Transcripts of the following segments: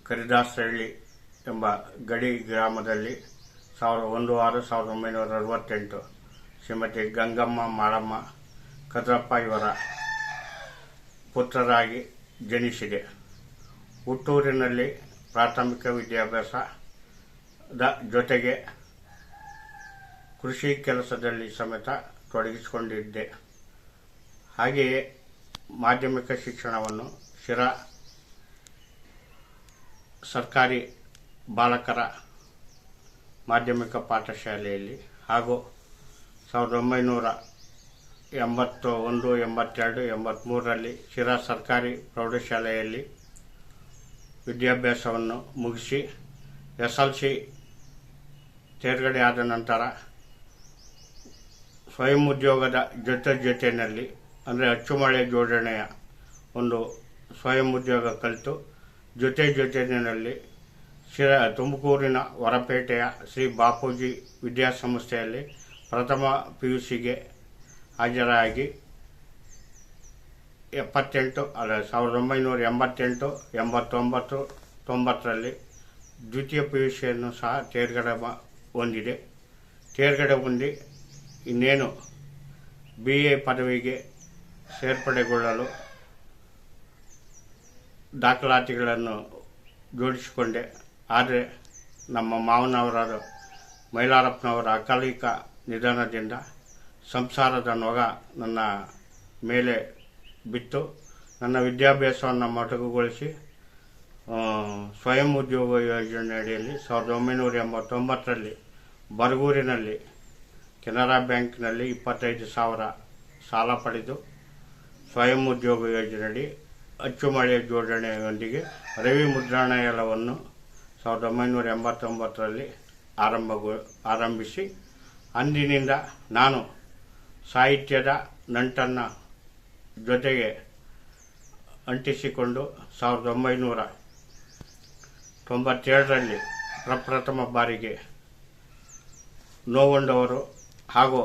ಕರಿದಾಸಹಳ್ಳಿ ಎಂಬ ಗಡಿ ಗ್ರಾಮದಲ್ಲಿ 1/6/1968 ಶ್ರೀಮತಿ ಗಂಗಮ್ಮ ಮಾಳಮ್ಮ ಕದ್ರಪ್ಪ ಇವರ ಪುತ್ರರಾಗಿ ಜನಿಸಿದೆ. ಹುಟ್ಟೂರಿನಲ್ಲಿ ಪ್ರಾಥಮಿಕ ವಿದ್ಯಾಭ್ಯಾಸದ ಜೊತೆಗೆ ಕೃಷಿ ಕೆಲಸದಲ್ಲಿ ಸಮೇತ ತೊಡಗಿಸಿಕೊಂಡಿದ್ದೆ. ಹಾಗೆಯೇ ಮಾಧ್ಯಮಿಕ ಶಿಕ್ಷಣವನ್ನು ಶಿರಾ ಸರ್ಕಾರಿ ಬಾಲಕರ ಮಾಧ್ಯಮಿಕ ಪಾಠಶಾಲೆಯಲ್ಲಿ ಹಾಗೂ 1981, 82, 83ರಲ್ಲಿ ಶಿರಾ ಸರ್ಕಾರಿ ಪ್ರೌಢಶಾಲೆಯಲ್ಲಿ ವಿದ್ಯಾಭ್ಯಾಸವನ್ನು ಮುಗಿಸಿ SLC ತೇರ್ಗಡೆ ಆದ ನಂತರ ಸ್ವಯಂ ಉದ್ಯೋಗದ ಜೊತೆಯಲ್ಲಿ ಅಂದರೆ ಅಚ್ಚುಮಳೆ ಜೋಡಣೆಯ ಒಂದು ಸ್ವಯಂ ಉದ್ಯೋಗ ಕಲಿತು ಜೊತೆಯಲ್ಲಿ ತುಮಕೂರಿನ ಹೊರಪೇಟೆಯ ಶ್ರೀ ಬಾಪೂಜಿ ವಿದ್ಯಾಸಂಸ್ಥೆಯಲ್ಲಿ ಪ್ರಥಮ PUCಗೆ ಹಾಜರಾಗಿ 1988, 89, 90ರಲ್ಲಿ ದ್ವಿತೀಯ PUCಯನ್ನು ಸಹ ತೇರ್ಗಡೆ ಹೊಂದಿ ಇನ್ನೇನು BA ಪದವಿಗೆ ಸೇರ್ಪಡೆಗೊಳ್ಳಲು ದಾಖಲಾತಿಗಳನ್ನು ಜೋಡಿಸಿಕೊಂಡೆ. ಆದರೆ ನಮ್ಮ ಮಾವನವರಾದ ಮೈಲಾರಪ್ಪನವರ ಅಕಾಲಿಕ ನಿಧನದಿಂದ ಸಂಸಾರದ ನೊಗ ನನ್ನ ಮೇಲೆ ಬಿತ್ತು. ನನ್ನ ವಿದ್ಯಾಭ್ಯಾಸವನ್ನು ಮೊಟಕುಗೊಳಿಸಿ ಸ್ವಯಂ ಉದ್ಯೋಗ ಯೋಜನೆ ಅಡಿಯಲ್ಲಿ 1989ರಲ್ಲಿ ಬರಗೂರಿನಲ್ಲಿ ಕೆನರಾ ಬ್ಯಾಂಕ್ನಲ್ಲಿ 25,000 ಸಾಲ ಪಡೆದು ಸ್ವಯಂ ಉದ್ಯೋಗ ಯೋಜನೆಯಡಿ ಅಚ್ಚುಮಳೆ ಜೋಡಣೆಯೊಂದಿಗೆ ರವಿ ಮುದ್ರಣಾಲಯವನ್ನು 1989ರಲ್ಲಿ ಆರಂಭಿಸಿ ಅಂದಿನಿಂದ ನಾನು ಸಾಹಿತ್ಯದ ನಂಟನ್ನು ಜೊತೆಗೆ ಅಂಟಿಸಿಕೊಂಡು 1997ರಲ್ಲಿ ಪ್ರಪ್ರಥಮ ಬಾರಿಗೆ ನೋವುಂಡವರು ಹಾಗೂ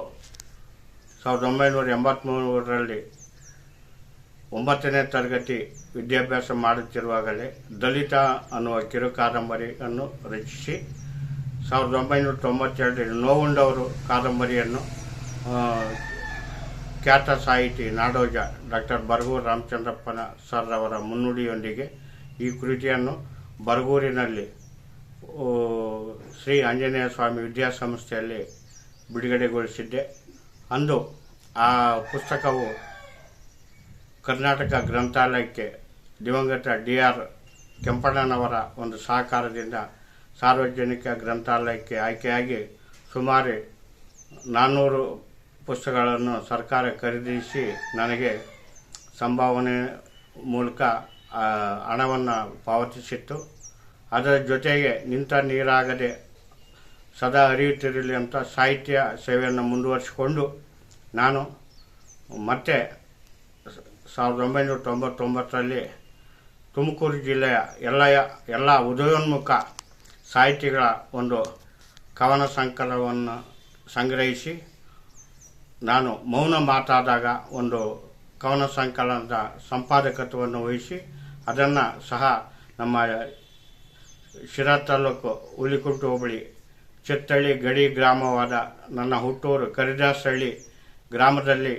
1983ರಲ್ಲಿ 9ನೇ ತರಗತಿ ವಿದ್ಯಾಭ್ಯಾಸ ಮಾಡುತ್ತಿರುವಾಗಲೇ ದಲಿತ ಅನ್ನುವ ಕಿರು ಕಾದಂಬರಿಯನ್ನು ರಚಿಸಿ 1992ರಲ್ಲಿ ನೋವುಂಡವರು ಕಾದಂಬರಿಯನ್ನು ಖ್ಯಾತ ಸಾಹಿತಿ ನಾಡೋಜ ಡಾಕ್ಟರ್ ಬರಗೂರು ರಾಮಚಂದ್ರಪ್ಪನ ಸರ್ ಅವರ ಮುನ್ನುಡಿಯೊಂದಿಗೆ ಈ ಕೃತಿಯನ್ನು ಬರಗೂರಿನಲ್ಲಿ ಶ್ರೀ ಆಂಜನೇಯ ಸ್ವಾಮಿ ವಿದ್ಯಾಸಂಸ್ಥೆಯಲ್ಲಿ ಬಿಡುಗಡೆಗೊಳಿಸಿದ್ದೆ. ಅಂದು ಆ ಪುಸ್ತಕವು ಕರ್ನಾಟಕ ಗ್ರಂಥಾಲಯಕ್ಕೆ ದಿವಂಗತ DR ಕೆಂಪಣ್ಣನವರ ಒಂದು ಸಹಕಾರದಿಂದ ಸಾರ್ವಜನಿಕ ಗ್ರಂಥಾಲಯಕ್ಕೆ ಆಯ್ಕೆಯಾಗಿ ಸುಮಾರು 400 ಪುಸ್ತಕಗಳನ್ನು ಸರ್ಕಾರ ಖರೀದಿಸಿ ನನಗೆ ಸಂಭಾವನೆ ಮೂಲಕ ಹಣವನ್ನು ಪಾವತಿಸಿತ್ತು. ಅದರ ಜೊತೆಗೆ ನಿಂತ ನೀರಾಗದೆ ಸದಾ ಹರಿಯುತ್ತಿರಲಿ ಅಂತ ಸಾಹಿತ್ಯ ಸೇವೆಯನ್ನು ಮುಂದುವರಿಸಿಕೊಂಡು ನಾನು ಮತ್ತೆ 1999ರಲ್ಲಿ ತುಮಕೂರು ಜಿಲ್ಲೆಯ ಎಲ್ಲ ಉದಯೋನ್ಮುಖ ಸಾಹಿತಿಗಳ ಒಂದು ಕವನ ಸಂಕಲನವನ್ನು ಸಂಗ್ರಹಿಸಿ ನಾನು ಮೌನ ಮಾತಾದಾಗ ಒಂದು ಕವನ ಸಂಕಲನದ ಸಂಪಾದಕತ್ವವನ್ನು ವಹಿಸಿ ಅದನ್ನು ಸಹ ನಮ್ಮ ಶಿರಾ ತಾಲೂಕು ಹುಲಿಕುಂಟು ಹೋಬಳಿ ಚಿತ್ತಳ್ಳಿ ಗಡಿ ಗ್ರಾಮವಾದ ನನ್ನ ಹುಟ್ಟೂರು ಕರಿದಾಸಹಳ್ಳಿ ಗ್ರಾಮದಲ್ಲಿ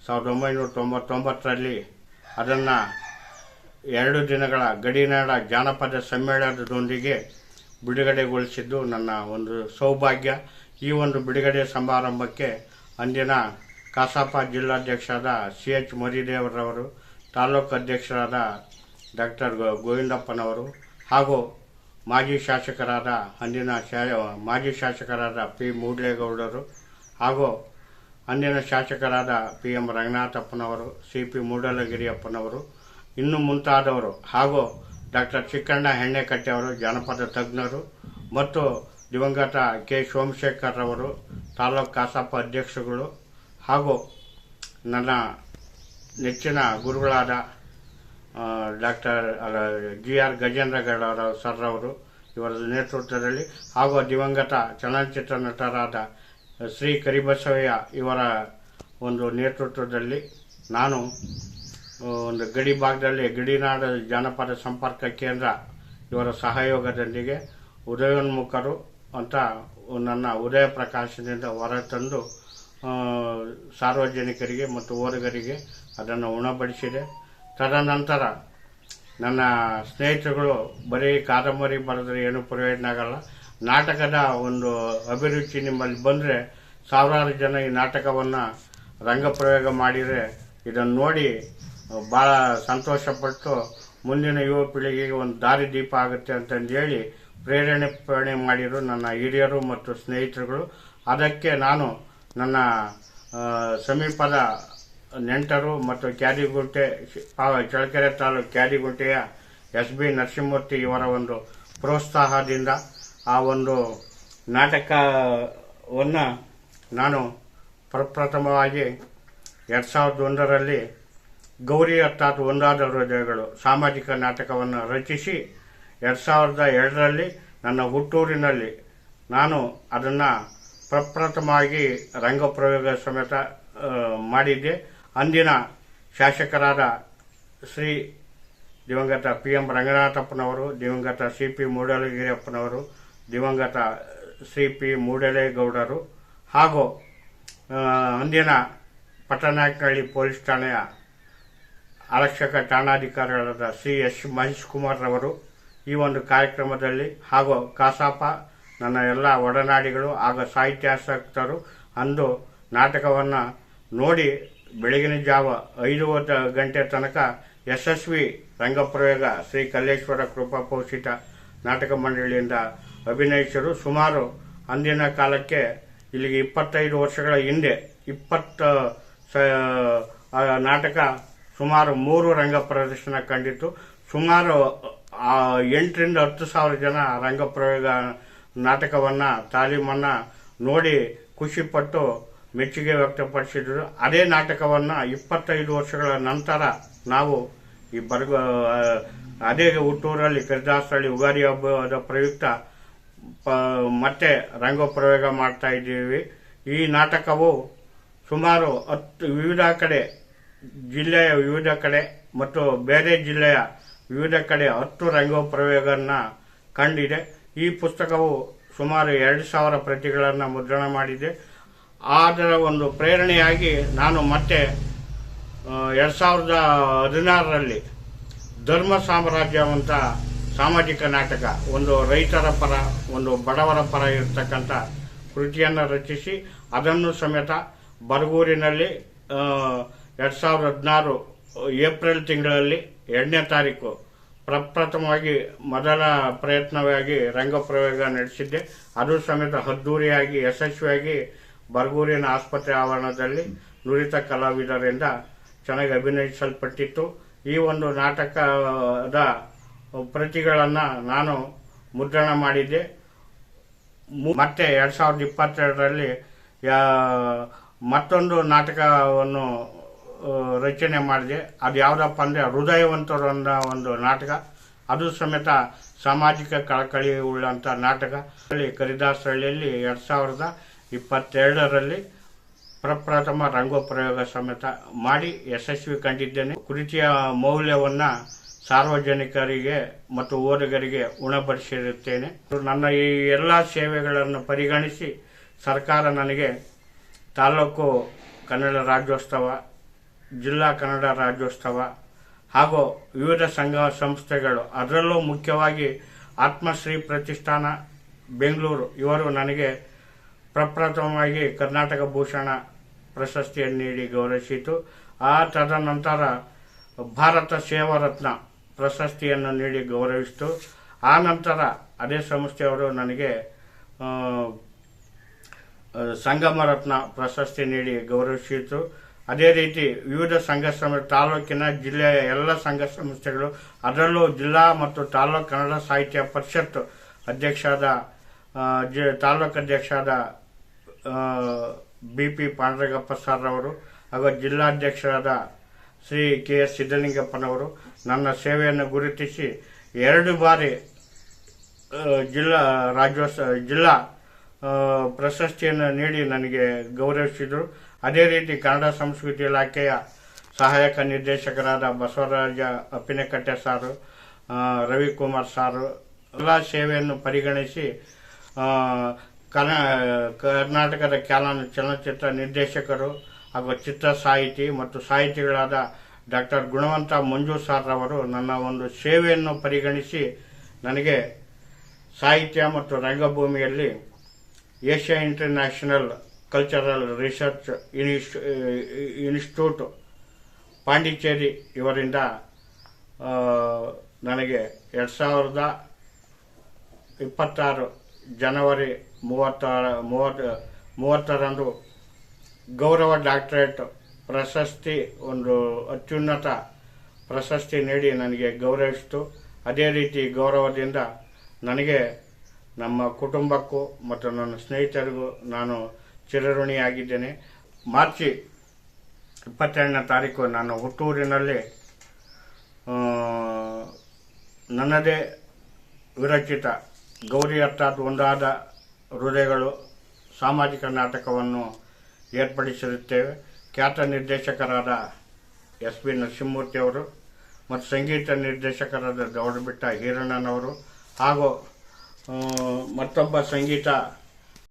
1999ರಲ್ಲಿ ಅದನ್ನು 2 ದಿನಗಳ ಗಡಿನಾಡ ಜಾನಪದ ಸಮ್ಮೇಳನದೊಂದಿಗೆ ಬಿಡುಗಡೆಗೊಳಿಸಿದ್ದು ನನ್ನ ಒಂದು ಸೌಭಾಗ್ಯ. ಈ ಒಂದು ಬಿಡುಗಡೆ ಸಮಾರಂಭಕ್ಕೆ ಅಂದಿನ ಕಸಾಪ ಜಿಲ್ಲಾಧ್ಯಕ್ಷರಾದ CH ಮರಿದೇವರವರು, ತಾಲೂಕು ಅಧ್ಯಕ್ಷರಾದ ಡಾಕ್ಟರ್ ಗೋವಿಂದಪ್ಪನವರು ಹಾಗೂ ಮಾಜಿ ಶಾಸಕರಾದ P ಮೂಡ್ಲೇಗೌಡರು ಹಾಗೂ ಅಂದಿನ ಶಾಸಕರಾದ PM ರಂಗನಾಥಪ್ಪನವರು, CP ಮೂಡಲಗಿರಿಯಪ್ಪನವರು, ಇನ್ನು ಮುಂತಾದವರು ಹಾಗೂ ಡಾಕ್ಟರ್ ಚಿಕ್ಕಣ್ಣ ಹೆಣ್ಣೆಕಟ್ಟೆಯವರು ಜಾನಪದ ತಜ್ಞರು ಮತ್ತು ದಿವಂಗತ K ಸೋಮಶೇಖರ್ ಅವರು ತಾಲೂಕು ಕಸಾಪ ಅಧ್ಯಕ್ಷರುಗಳು ಹಾಗೂ ನನ್ನ ನೆಚ್ಚಿನ ಗುರುಗಳಾದ ಡಾಕ್ಟರ್ GR ಗಜೇಂದ್ರಗೌಡ ಸರ್ ಅವರು ಇವರ ನೇತೃತ್ವದಲ್ಲಿ ಹಾಗೂ ದಿವಂಗತ ಚಲನಚಿತ್ರ ನಟರಾದ ಶ್ರೀ ಕರಿಬಸವಯ್ಯ ಇವರ ಒಂದು ನೇತೃತ್ವದಲ್ಲಿ ನಾನು ಒಂದು ಗಡಿ ಭಾಗದಲ್ಲಿ ಗಡಿನಾಡ ಜಾನಪದ ಸಂಪರ್ಕ ಕೇಂದ್ರ ಇವರ ಸಹಯೋಗದೊಂದಿಗೆ ಉದಯೋನ್ಮುಖರು ಅಂತ ನನ್ನ ಉದಯ ಪ್ರಕಾಶದಿಂದ ಹೊರತಂದು ಸಾರ್ವಜನಿಕರಿಗೆ ಮತ್ತು ಓದುಗರಿಗೆ ಅದನ್ನು ಉಣಬಡಿಸಿದೆ. ತದನಂತರ ನನ್ನ ಸ್ನೇಹಿತರುಗಳು ಬರೀ ಕಾದಂಬರಿ ಬರೆದ್ರೆ ಏನು ಪ್ರಯೋಜನ ಆಗಲ್ಲ, ನಾಟಕದ ಒಂದು ಅಭಿರುಚಿ ನಿಮ್ಮಲ್ಲಿ ಬಂದರೆ ಸಾವಿರಾರು ಜನ ಈ ನಾಟಕವನ್ನು ರಂಗಪ್ರಯೋಗ ಮಾಡಿದರೆ ಇದನ್ನು ನೋಡಿ ಭಾಳ ಸಂತೋಷಪಟ್ಟು ಮುಂದಿನ ಯುವ ಪೀಳಿಗೆಗೆ ಒಂದು ದಾರಿದೀಪ ಆಗುತ್ತೆ ಅಂತಂದು ಹೇಳಿ ಪ್ರೇರಣೆ ಮಾಡಿದರು ನನ್ನ ಹಿರಿಯರು ಮತ್ತು ಸ್ನೇಹಿತರುಗಳು. ಅದಕ್ಕೆ ನಾನು ನನ್ನ ಸಮೀಪದ ನೆಂಟರು ಮತ್ತು ಕ್ಯಾದಿಗುಂಟೆ ಚಳ್ಳಕೆರೆ ತಾಲೂಕು ಕ್ಯಾದಿಗುಂಟೆಯ SB ನರಸಿಂಹಮೂರ್ತಿ ಇವರ ಒಂದು ಪ್ರೋತ್ಸಾಹದಿಂದ ಆ ಒಂದು ನಾಟಕವನ್ನು ನಾನು ಪ್ರಪ್ರಥಮವಾಗಿ 2001ರಲ್ಲಿ ಗೌರಿ ಅರ್ಥಾತ್ ಒಂದಾದ ಹೃದಯಗಳು ಸಾಮಾಜಿಕ ನಾಟಕವನ್ನು ರಚಿಸಿ 2002ರಲ್ಲಿ ನನ್ನ ಹುಟ್ಟೂರಿನಲ್ಲಿ ನಾನು ಅದನ್ನು ಪ್ರಪ್ರಥಮವಾಗಿ ರಂಗಪ್ರಯೋಗ ಸಮೇತ ಮಾಡಿದ್ದೆ. ಅಂದಿನ ಶಾಸಕರಾದ ಶ್ರೀ ದಿವಂಗತ PM ರಂಗನಾಥಪ್ಪನವರು, ದಿವಂಗತ CP ಮೂಡಲಗಿರಿಯಪ್ಪನವರು, ದಿವಂಗತ ಶ್ರೀ P ಮೂಡಲೇಗೌಡರು ಹಾಗೂ ಅಂದಿನ ಪಟ್ಟನಾಯಕನಹಳ್ಳಿ ಪೊಲೀಸ್ ಠಾಣೆಯ ಆರಕ್ಷಕ ಠಾಣಾಧಿಕಾರಿಗಳಾದ ಶ್ರೀ S ಮಹೇಶ್ ಕುಮಾರ್ ರವರು ಈ ಒಂದು ಕಾರ್ಯಕ್ರಮದಲ್ಲಿ ಹಾಗೂ ಕಾಸಾಪ ನನ್ನ ಎಲ್ಲ ಒಡನಾಡಿಗಳು ಹಾಗೂ ಸಾಹಿತ್ಯಾಸಕ್ತರು ಅಂದು ನಾಟಕವನ್ನು ನೋಡಿ ಬೆಳಗಿನ ಜಾವ 5 ಗಂಟೆ ತನಕ ಯಶಸ್ವಿ ರಂಗಪ್ರಯೋಗ ಶ್ರೀ ಕಲ್ಲೇಶ್ವರ ಕೃಪಾ ಪೋಷಿತ ನಾಟಕ ಮಂಡಳಿಯಿಂದ ಅಭಿನಯಿಸರು. ಸುಮಾರು ಅಂದಿನ ಕಾಲಕ್ಕೆ ಇಲ್ಲಿಗೆ 25 ವರ್ಷಗಳ ಹಿಂದೆ ನಾಟಕ ಸುಮಾರು 3 ರಂಗ ಪ್ರದರ್ಶನ ಕಂಡಿತು. ಸುಮಾರು 8ರಿಂದ 10,000 ಜನ ರಂಗಪ್ರಯೋಗ ನಾಟಕವನ್ನು ತಾಲೀಮನ್ನು ನೋಡಿ ಖುಷಿಪಟ್ಟು ಮೆಚ್ಚುಗೆ ವ್ಯಕ್ತಪಡಿಸಿದರು. ಅದೇ ನಾಟಕವನ್ನು 25 ವರ್ಷಗಳ ನಂತರ ನಾವು ಈ ಅದೇ ಹುಟ್ಟೂರಲ್ಲಿ ಕರಿದಾಸಹಳ್ಳಿ ಯುಗಾದಿ ಹಬ್ಬದ ಪ್ರಯುಕ್ತ ಮತ್ತೆ ರಂಗಪ್ರಯೋಗ ಮಾಡ್ತಾ ಇದ್ದೀವಿ. ಈ ನಾಟಕವು ಸುಮಾರು 10 ವಿವಿಧ ಕಡೆ ಜಿಲ್ಲೆಯ ವಿವಿಧ ಕಡೆ ಮತ್ತು ಬೇರೆ ಜಿಲ್ಲೆಯ ವಿವಿಧ ಕಡೆ 10 ರಂಗಪ್ರಯೋಗವನ್ನು ಕಂಡಿದೆ. ಈ ಪುಸ್ತಕವು ಸುಮಾರು 2,000 ಪ್ರತಿಗಳನ್ನು ಮುದ್ರಣ ಮಾಡಿದೆ. ಅದರ ಒಂದು ಪ್ರೇರಣೆಯಾಗಿ ನಾನು ಮತ್ತೆ 2016ರಲ್ಲಿ ಧರ್ಮ ಸಾಮ್ರಾಜ್ಯವಂತ ಸಾಮಾಜಿಕ ನಾಟಕ, ಒಂದು ರೈತರ ಪರ ಒಂದು ಬಡವರ ಪರ ಇರತಕ್ಕಂಥ ಕೃತಿಯನ್ನು ರಚಿಸಿ ಅದನ್ನು ಸಮೇತ ಬರಗೂರಿನಲ್ಲಿ 2016 ಏಪ್ರಿಲ್ ತಿಂಗಳಲ್ಲಿ 2ನೇ ತಾರೀಕು ಪ್ರಪ್ರಥಮವಾಗಿ ಮೊದಲ ಪ್ರಯತ್ನವಾಗಿ ರಂಗಪ್ರಯೋಗ ನಡೆಸಿದ್ದೆ. ಅದು ಸಮೇತ ಅದ್ದೂರಿಯಾಗಿ ಯಶಸ್ವಿಯಾಗಿ ಬರಗೂರಿನ ಆಸ್ಪತ್ರೆ ಆವರಣದಲ್ಲಿ ನುರಿತ ಕಲಾವಿದರಿಂದ ಚೆನ್ನಾಗಿ ಅಭಿನಯಿಸಲ್ಪಟ್ಟಿತ್ತು. ಈ ಒಂದು ನಾಟಕದ ಪ್ರತಿಗಳನ್ನು ನಾನು ಮುದ್ರಣ ಮಾಡಿದ್ದೆ. ಮತ್ತೆ 2022ರಲ್ಲಿ ಮತ್ತೊಂದು ನಾಟಕವನ್ನು ರಚನೆ ಮಾಡಿದೆ. ಅದು ಯಾವುದಪ್ಪ ಅಂದರೆ ಹೃದಯವಂತರು ಅನ್ನೋ ಒಂದು ನಾಟಕ. ಅದು ಸಮೇತ ಸಾಮಾಜಿಕ ಕಳಕಳಿ ಉಳ್ಳಂಥ ನಾಟಕ. ಕರಿದಾಸಹಳ್ಳಿಯಲ್ಲಿ 2022ರಲ್ಲಿ ಪ್ರಪ್ರಥಮ ರಂಗಪ್ರಯೋಗ ಸಮೇತ ಮಾಡಿ ಯಶಸ್ವಿ ಕಂಡಿದ್ದೇನೆ. ಕೃತಿಯ ಮೌಲ್ಯವನ್ನು ಸಾರ್ವಜನಿಕರಿಗೆ ಮತ್ತು ಓದುಗರಿಗೆ ಉಣಬಡಿಸಿರುತ್ತೇನೆ. ನನ್ನ ಈ ಎಲ್ಲ ಸೇವೆಗಳನ್ನು ಪರಿಗಣಿಸಿ ಸರ್ಕಾರ ನನಗೆ ತಾಲೂಕು ಕನ್ನಡ ರಾಜ್ಯೋತ್ಸವ, ಜಿಲ್ಲಾ ಕನ್ನಡ ರಾಜ್ಯೋತ್ಸವ ಹಾಗೂ ವಿವಿಧ ಸಂಘ ಸಂಸ್ಥೆಗಳು, ಅದರಲ್ಲೂ ಮುಖ್ಯವಾಗಿ ಆತ್ಮಶ್ರೀ ಪ್ರತಿಷ್ಠಾನ ಬೆಂಗಳೂರು ಇವರು ನನಗೆ ಪ್ರಪ್ರಥಮವಾಗಿ ಕರ್ನಾಟಕ ಭೂಷಣ ಪ್ರಶಸ್ತಿಯನ್ನು ನೀಡಿ ಗೌರವಿಸಿತು. ತದನಂತರ ಭಾರತ ಸೇವಾ ರತ್ನ ಪ್ರಶಸ್ತಿಯನ್ನು ನೀಡಿ ಗೌರವಿಸಿತು. ಆ ನಂತರ ಅದೇ ಸಂಸ್ಥೆಯವರು ನನಗೆ ಸಂಗಮ ರತ್ನ ಪ್ರಶಸ್ತಿ ನೀಡಿ ಗೌರವಿಸಿತು. ಅದೇ ರೀತಿ ವಿವಿಧ ಸಂಘ ತಾಲೂಕಿನ ಜಿಲ್ಲೆಯ ಎಲ್ಲ ಸಂಘ ಸಂಸ್ಥೆಗಳು, ಅದರಲ್ಲೂ ಜಿಲ್ಲಾ ಮತ್ತು ತಾಲೂಕು ಕನ್ನಡ ಸಾಹಿತ್ಯ ಪರಿಷತ್ ಅಧ್ಯಕ್ಷರಾದ ತಾಲೂಕು ಅಧ್ಯಕ್ಷರಾದ BP ಪಾಂಡುರಂಗಪ್ಪ ಸರ್ ಅವರು ಹಾಗೂ ಜಿಲ್ಲಾಧ್ಯಕ್ಷರಾದ ಶ್ರೀ KS ಸಿದ್ದಲಿಂಗಪ್ಪನವರು ನನ್ನ ಸೇವೆಯನ್ನು ಗುರುತಿಸಿ 2 ಬಾರಿ ಜಿಲ್ಲಾ ಪ್ರಶಸ್ತಿಯನ್ನು ನೀಡಿ ನನಗೆ ಗೌರವಿಸಿದರು. ಅದೇ ರೀತಿ ಕನ್ನಡ ಸಂಸ್ಕೃತಿ ಇಲಾಖೆಯ ಸಹಾಯಕ ನಿರ್ದೇಶಕರಾದ ಬಸವರಾಜ ಅಪ್ಪಿನಕಟ್ಟೆ ಸಾರು, ರವಿಕುಮಾರ್ ಸಾರು ಎಲ್ಲ ಸೇವೆಯನ್ನು ಪರಿಗಣಿಸಿ ಕರ್ನಾಟಕದ ಚಲನಚಿತ್ರ ನಿರ್ದೇಶಕರು ಹಾಗೂ ಚಿತ್ರ ಸಾಹಿತಿ ಮತ್ತು ಸಾಹಿತಿಗಳಾದ ಡಾಕ್ಟರ್ ಗುಣವಂತ ಮಂಜು ಸಾರ್ ಅವರು ನನ್ನ ಒಂದು ಸೇವೆಯನ್ನು ಪರಿಗಣಿಸಿ ನನಗೆ ಸಾಹಿತ್ಯ ಮತ್ತು ರಂಗಭೂಮಿಯಲ್ಲಿ Asia international cultural research institute Pondicherry ಇವರಿಂದ ನನಗೆ 2026 ಜನವರಿ 30ರಂದು ಗೌರವ ಡಾಕ್ಟರೇಟ್ ಪ್ರಶಸ್ತಿ, ಒಂದು ಅತ್ಯುನ್ನತ ಪ್ರಶಸ್ತಿ ನೀಡಿ ನನಗೆ ಗೌರವಿಸಿತು. ಅದೇ ರೀತಿ ಗೌರವದಿಂದ ನನಗೆ ನಮ್ಮ ಕುಟುಂಬಕ್ಕೂ ಮತ್ತು ನನ್ನ ಸ್ನೇಹಿತರಿಗೂ ನಾನು ಚಿರಋಣಿಯಾಗಿದ್ದೇನೆ. ಮಾರ್ಚ್ 22ನೇ ತಾರೀಕು ನಾನು ಹುಟ್ಟೂರಿನಲ್ಲಿ ನನ್ನದೇ ವಿರಚಿತ ಗೌರಿ ಅರ್ಥಾತ್ ಒಂದಾದ ಹೃದಯಗಳು ಸಾಮಾಜಿಕ ನಾಟಕವನ್ನು ಏರ್ಪಡಿಸಿರುತ್ತೇವೆ. ಖ್ಯಾತ ನಿರ್ದೇಶಕರಾದ SP ನರಸಿಂಹಮೂರ್ತಿ ಅವರು ಮತ್ತು ಸಂಗೀತ ನಿರ್ದೇಶಕರಾದ ಗೌಡಬಿಟ್ಟ ಹೀರಣ್ಣನವರು ಹಾಗೂ ಮತ್ತೊಬ್ಬ ಸಂಗೀತ